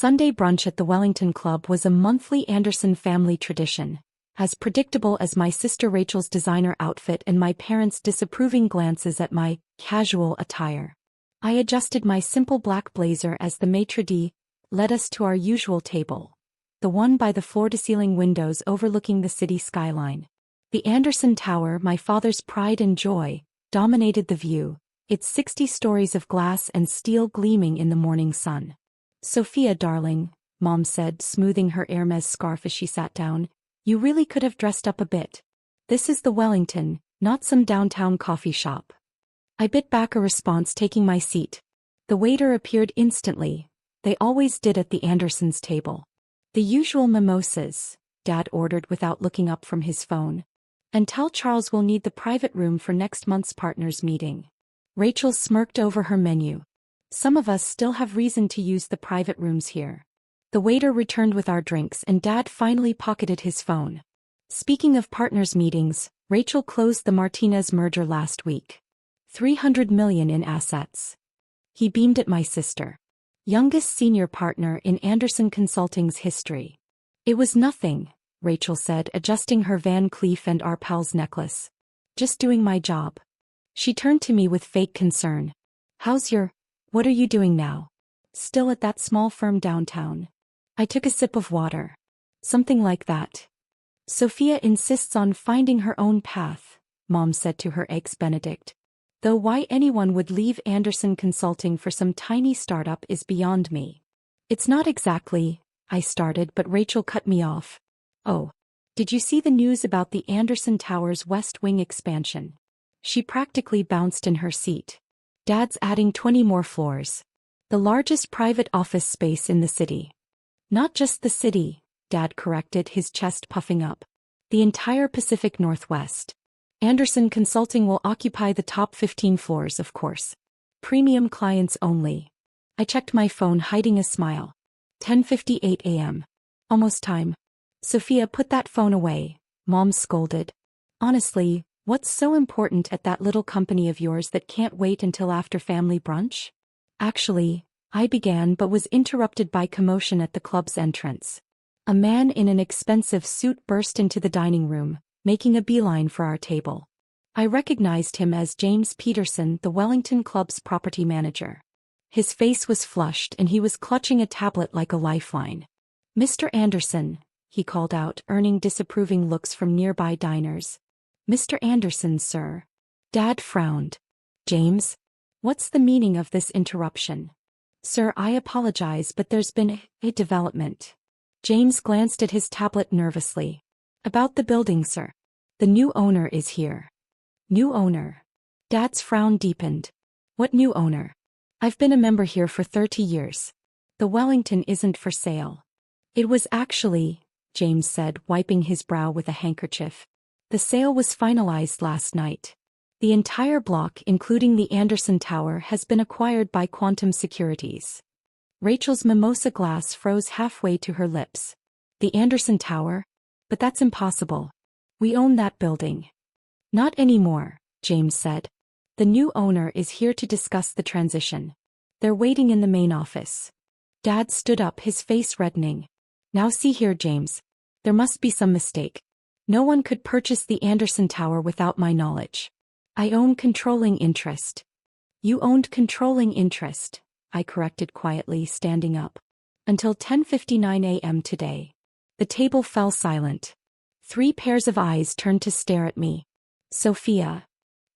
Sunday brunch at the Wellington Club was a monthly Anderson family tradition, as predictable as my sister Rachel's designer outfit and my parents' disapproving glances at my casual attire. I adjusted my simple black blazer as the maître d' led us to our usual table, the one by the floor-to-ceiling windows overlooking the city skyline. The Anderson Tower, my father's pride and joy, dominated the view, its 60 stories of glass and steel gleaming in the morning sun. "Sophia, darling," Mom said, smoothing her Hermès scarf as she sat down, "you really could have dressed up a bit. This is the Wellington, not some downtown coffee shop." I bit back a response, taking my seat. The waiter appeared instantly. They always did at the Andersons' table. "The usual mimosas," Dad ordered without looking up from his phone. "And tell Charles we'll need the private room for next month's partners meeting." Rachel smirked over her menu. "Some of us still have reason to use the private rooms here." The waiter returned with our drinks and Dad finally pocketed his phone. "Speaking of partners meetings, Rachel closed the Martinez merger last week. $300 million in assets." He beamed at my sister. "Youngest senior partner in Anderson Consulting's history." "It was nothing," Rachel said, adjusting her Van Cleef and Arpels necklace. "Just doing my job." She turned to me with fake concern. What are you doing now? Still at that small firm downtown?" I took a sip of water. "Something like that. Sophia insists on finding her own path," Mom said to her eggs Benedict. "Though why anyone would leave Anderson Consulting for some tiny startup is beyond me." "It's not exactly," I started, but Rachel cut me off. "Oh, did you see the news about the Anderson Tower's West Wing expansion?" She practically bounced in her seat. "Dad's adding 20 more floors. The largest private office space in the city." "Not just the city," Dad corrected, his chest puffing up. "The entire Pacific Northwest. Anderson Consulting will occupy the top 15 floors, of course. Premium clients only." I checked my phone, hiding a smile. 10:58 a.m. "Almost time." "Sophia, put that phone away," Mom scolded. "Honestly, what's so important at that little company of yours that can't wait until after family brunch?" "Actually," I began, but was interrupted by commotion at the club's entrance. A man in an expensive suit burst into the dining room, making a beeline for our table. I recognized him as James Peterson, the Wellington Club's property manager. His face was flushed and he was clutching a tablet like a lifeline. "Mr. Anderson," he called out, earning disapproving looks from nearby diners. "Mr. Anderson, sir." Dad frowned. "James? What's the meaning of this interruption?" "Sir, I apologize, but there's been a development." James glanced at his tablet nervously. "About the building, sir. The new owner is here." "New owner?" Dad's frown deepened. "What new owner? I've been a member here for 30 years. The Wellington isn't for sale." "It was actually," James said, wiping his brow with a handkerchief. "The sale was finalized last night. The entire block, including the Anderson Tower, has been acquired by Quantum Securities." Rachel's mimosa glass froze halfway to her lips. "The Anderson Tower? But that's impossible. We own that building." "Not anymore," James said. "The new owner is here to discuss the transition. They're waiting in the main office." Dad stood up, his face reddening. "Now see here, James. There must be some mistake. No one could purchase the Anderson Tower without my knowledge. I own controlling interest." "You owned controlling interest," I corrected quietly, standing up. "Until 10:59 a.m. today." The table fell silent. 3 pairs of eyes turned to stare at me. "Sophia."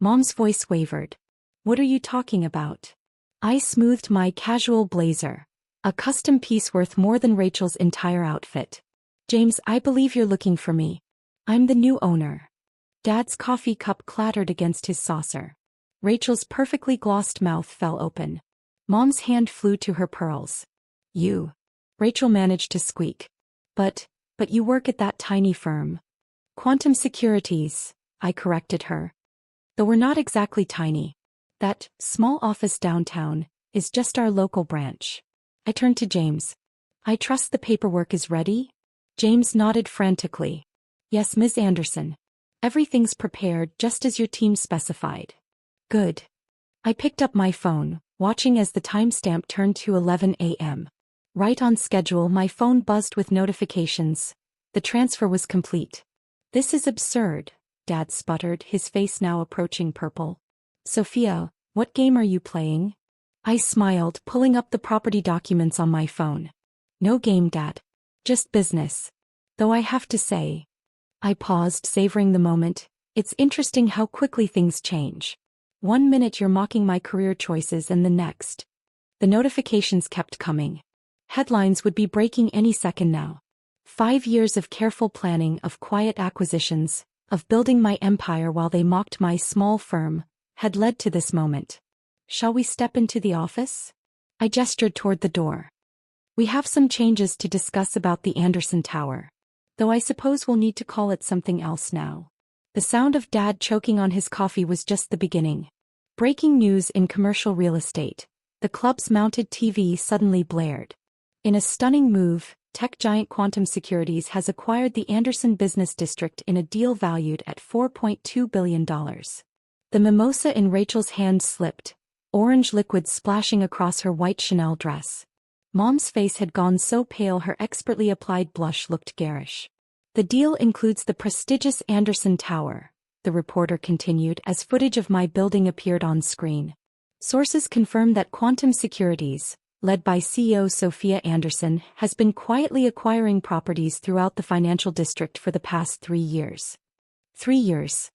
Mom's voice wavered. "What are you talking about?" I smoothed my casual blazer, a custom piece worth more than Rachel's entire outfit. "James, I believe you're looking for me. I'm the new owner." Dad's coffee cup clattered against his saucer. Rachel's perfectly glossed mouth fell open. Mom's hand flew to her pearls. "You." Rachel managed to squeak. But you work at that tiny firm." "Quantum Securities," I corrected her. "Though we're not exactly tiny. That small office downtown is just our local branch." I turned to James. "I trust the paperwork is ready?" James nodded frantically. "Yes, Ms. Anderson. Everything's prepared just as your team specified." "Good." I picked up my phone, watching as the timestamp turned to 11 a.m. Right on schedule, my phone buzzed with notifications. The transfer was complete. This is absurd, Dad sputtered, his face now approaching purple. Sophia, what game are you playing? I smiled, pulling up the property documents on my phone. No game, Dad. Just business. Though I have to say. I paused, savoring the moment. It's interesting how quickly things change. 1 minute you're mocking my career choices and the next. The notifications kept coming. Headlines would be breaking any second now. 5 years of careful planning, of quiet acquisitions, of building my empire while they mocked my small firm, had led to this moment. Shall we step into the office? I gestured toward the door. We have some changes to discuss about the Anderson Tower. Though I suppose we'll need to call it something else now. The sound of Dad choking on his coffee was just the beginning. Breaking news in commercial real estate. The club's mounted TV suddenly blared. In a stunning move, tech giant Quantum Securities has acquired the Anderson Business District in a deal valued at $4.2 billion. The mimosa in Rachel's hand slipped, orange liquid splashing across her white Chanel dress. Mom's face had gone so pale her expertly applied blush looked garish. The deal includes the prestigious Anderson Tower, the reporter continued as footage of my building appeared on screen. Sources confirm that Quantum Securities, led by CEO Sophia Anderson, has been quietly acquiring properties throughout the financial district for the past 3 years. 3 years.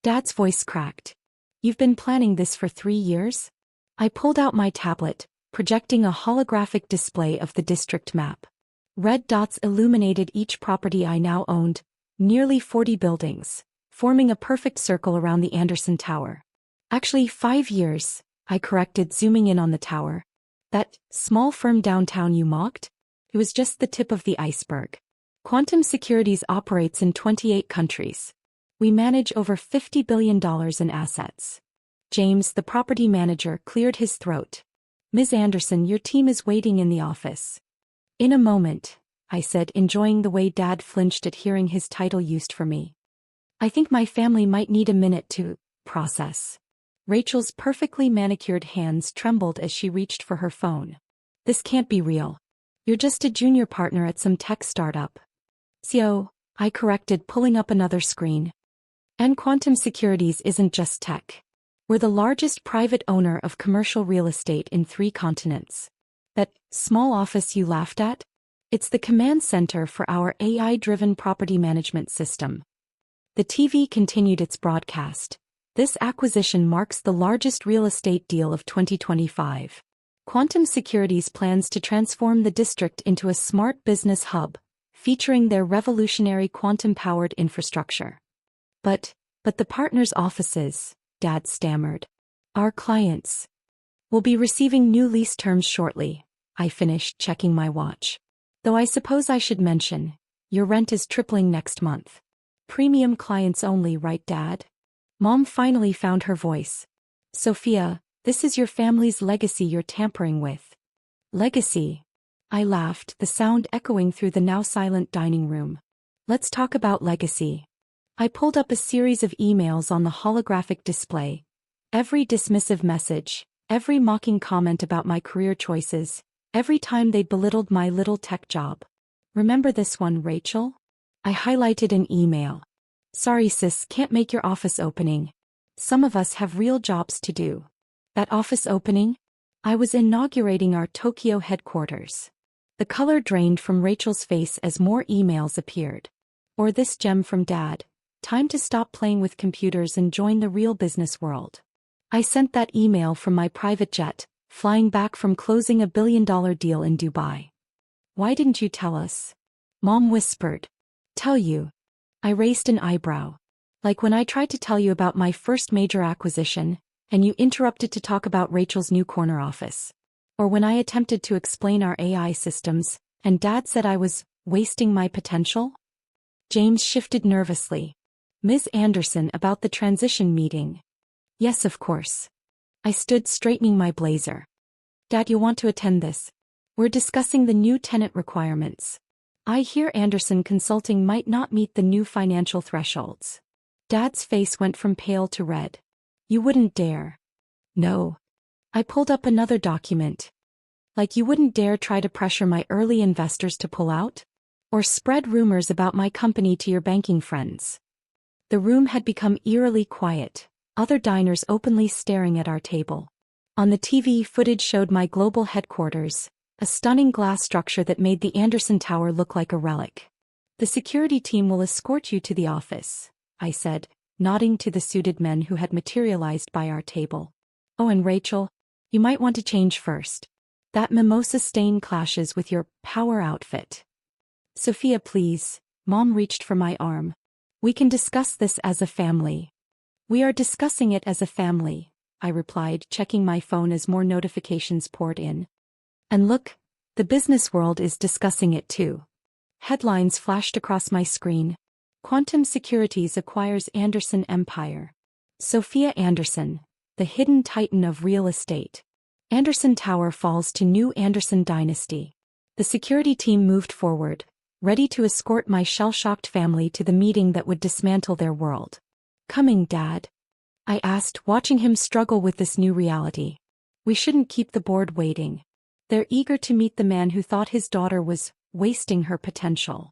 Dad's voice cracked. You've been planning this for 3 years? I pulled out my tablet, projecting a holographic display of the district map. Red dots illuminated each property I now owned, nearly 40 buildings, forming a perfect circle around the Anderson Tower. Actually, 5 years, I corrected, zooming in on the tower. That small firm downtown you mocked? It was just the tip of the iceberg. Quantum Securities operates in 28 countries. We manage over $50 billion in assets. James, the property manager, cleared his throat. Ms. Anderson, your team is waiting in the office. In a moment, I said, enjoying the way Dad flinched at hearing his title used for me. I think my family might need a minute to process. Rachel's perfectly manicured hands trembled as she reached for her phone. This can't be real. You're just a junior partner at some tech startup. So, I corrected, pulling up another screen. And Quantum Securities isn't just tech. We're the largest private owner of commercial real estate in 3 continents. That small office you laughed at? It's the command center for our AI-driven property management system. The TV continued its broadcast. This acquisition marks the largest real estate deal of 2025. Quantum Securities plans to transform the district into a smart business hub, featuring their revolutionary quantum-powered infrastructure. But the partners' offices, Dad stammered. Our clients will be receiving new lease terms shortly, I finished, checking my watch. Though I suppose I should mention, your rent is tripling next month. Premium clients only, right, Dad? Mom finally found her voice. Sophia, this is your family's legacy you're tampering with. Legacy? I laughed, the sound echoing through the now silent dining room. Let's talk about legacy. I pulled up a series of emails on the holographic display. Every dismissive message, every mocking comment about my career choices, every time they belittled my little tech job. Remember this one, Rachel? I highlighted an email. Sorry sis, can't make your office opening. Some of us have real jobs to do. That office opening? I was inaugurating our Tokyo headquarters. The color drained from Rachel's face as more emails appeared. Or this gem from Dad. Time to stop playing with computers and join the real business world. I sent that email from my private jet, flying back from closing a $1 billion deal in Dubai. Why didn't you tell us? Mom whispered. Tell you? I raised an eyebrow. Like when I tried to tell you about my first major acquisition, and you interrupted to talk about Rachel's new corner office. Or when I attempted to explain our AI systems, and Dad said I was wasting my potential? James shifted nervously. Ms. Anderson, about the transition meeting. Yes, of course. I stood straightening my blazer. Dad, you'll want to attend this. We're discussing the new tenant requirements. I hear Anderson Consulting might not meet the new financial thresholds. Dad's face went from pale to red. You wouldn't dare. No. I pulled up another document. Like you wouldn't dare try to pressure my early investors to pull out? Or spread rumors about my company to your banking friends. The room had become eerily quiet, other diners openly staring at our table. On the TV, footage showed my global headquarters, a stunning glass structure that made the Anderson Tower look like a relic. The security team will escort you to the office, I said, nodding to the suited men who had materialized by our table. Oh, and Rachel, you might want to change first. That mimosa stain clashes with your power outfit. Sophia, please. Mom reached for my arm. We can discuss this as a family. We are discussing it as a family, I replied, checking my phone as more notifications poured in. And look, the business world is discussing it too. Headlines flashed across my screen. Quantum Securities acquires Anderson Empire. Sofia Anderson, the hidden titan of real estate. Anderson Tower falls to new Anderson dynasty. The security team moved forward, ready to escort my shell-shocked family to the meeting that would dismantle their world. Coming, Dad? I asked, watching him struggle with this new reality. We shouldn't keep the board waiting. They're eager to meet the man who thought his daughter was wasting her potential.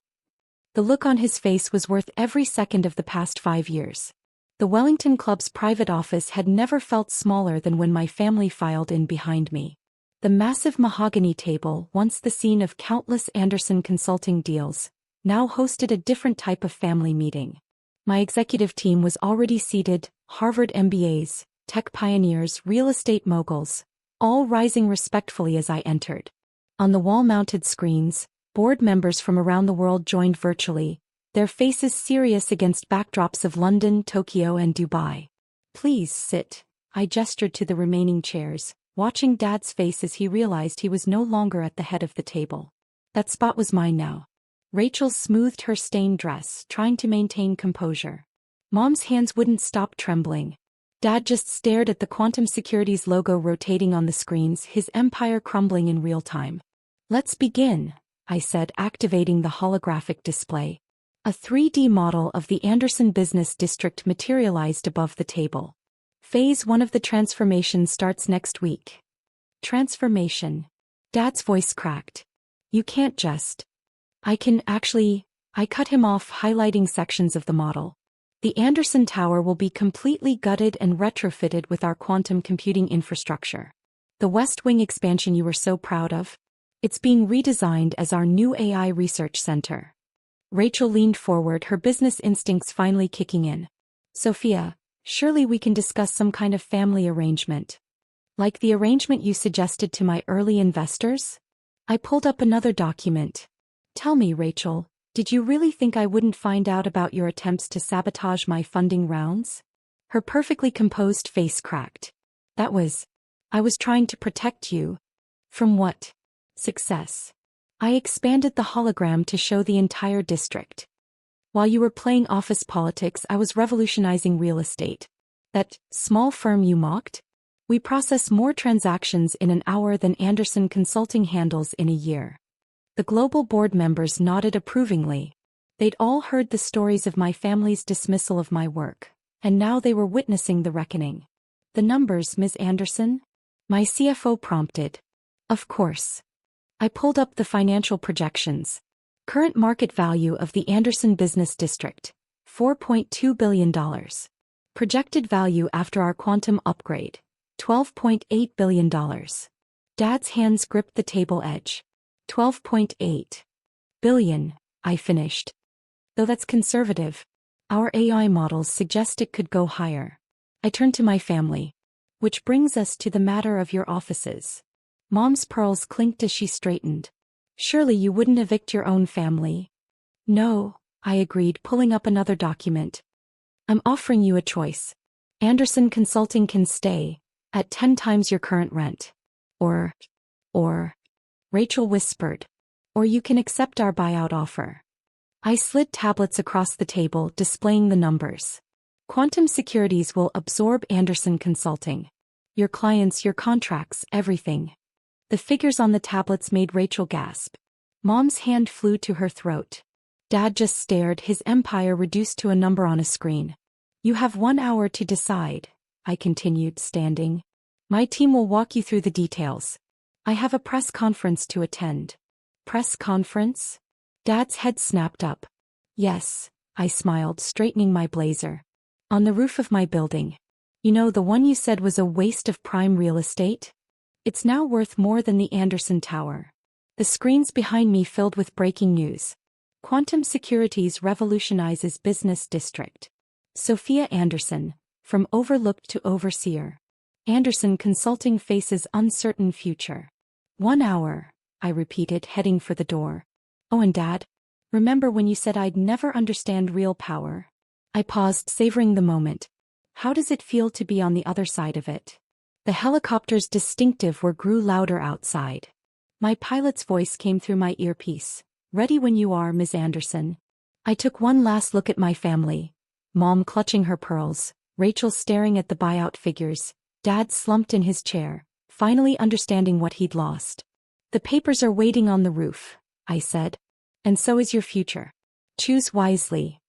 The look on his face was worth every second of the past 5 years. The Wellington Club's private office had never felt smaller than when my family filed in behind me. The massive mahogany table, once the scene of countless Anderson consulting deals, now hosted a different type of family meeting. My executive team was already seated, Harvard MBAs, tech pioneers, real estate moguls, all rising respectfully as I entered. On the wall-mounted screens, board members from around the world joined virtually, their faces serious against backdrops of London, Tokyo, and Dubai. Please sit, I gestured to the remaining chairs, watching Dad's face as he realized he was no longer at the head of the table. That spot was mine now. Rachel smoothed her stained dress, trying to maintain composure. Mom's hands wouldn't stop trembling. Dad just stared at the Quantum Securities logo rotating on the screens, his empire crumbling in real time. Let's begin, I said, activating the holographic display. A 3D model of the Anderson Business District materialized above the table. Phase 1 of the transformation starts next week. Transformation. Dad's voice cracked. You can't just. I cut him off, highlighting sections of the model. The Anderson Tower will be completely gutted and retrofitted with our quantum computing infrastructure. The West Wing expansion you were so proud of? It's being redesigned as our new AI research center. Rachel leaned forward, her business instincts finally kicking in. Sophia, surely we can discuss some kind of family arrangement. Like the arrangement you suggested to my early investors? I pulled up another document. Tell me, Rachel, did you really think I wouldn't find out about your attempts to sabotage my funding rounds? Her perfectly composed face cracked. I was trying to protect you. From what? Success. I expanded the hologram to show the entire district. While you were playing office politics, I was revolutionizing real estate. That small firm you mocked? We process more transactions in an hour than Anderson Consulting handles in a year. The global board members nodded approvingly. They'd all heard the stories of my family's dismissal of my work, and now they were witnessing the reckoning. The numbers, Ms. Anderson? My CFO prompted. Of course. I pulled up the financial projections. Current market value of the Anderson Business District, $4.2 billion. Projected value after our quantum upgrade, $12.8 billion. Dad's hands gripped the table edge. 12.8 billion, I finished. Though that's conservative. Our AI models suggest it could go higher. I turned to my family. Which brings us to the matter of your offices. Mom's pearls clinked as she straightened. Surely you wouldn't evict your own family. No, I agreed, pulling up another document. I'm offering you a choice. Anderson Consulting can stay, at 10 times your current rent. Or, Rachel whispered. Or you can accept our buyout offer. I slid tablets across the table, displaying the numbers. Quantum Securities will absorb Anderson Consulting. Your clients, your contracts, everything. The figures on the tablets made Rachel gasp. Mom's hand flew to her throat. Dad just stared, his empire reduced to a number on a screen. You have 1 hour to decide, I continued, standing. My team will walk you through the details. I have a press conference to attend. Press conference? Dad's head snapped up. Yes, I smiled, straightening my blazer. On the roof of my building. You know, the one you said was a waste of prime real estate? It's now worth more than the Anderson Tower. The screens behind me filled with breaking news. Quantum Securities revolutionizes business district. Sophia Anderson, from overlooked to overseer. Anderson Consulting faces uncertain future. 1 hour, I repeated, heading for the door. Oh, and Dad? Remember when you said I'd never understand real power? I paused, savoring the moment. How does it feel to be on the other side of it? The helicopter's distinctive whir grew louder outside. My pilot's voice came through my earpiece. Ready when you are, Ms. Anderson. I took one last look at my family. Mom clutching her pearls, Rachel staring at the buyout figures, Dad slumped in his chair, finally understanding what he'd lost. The papers are waiting on the roof, I said. And so is your future. Choose wisely.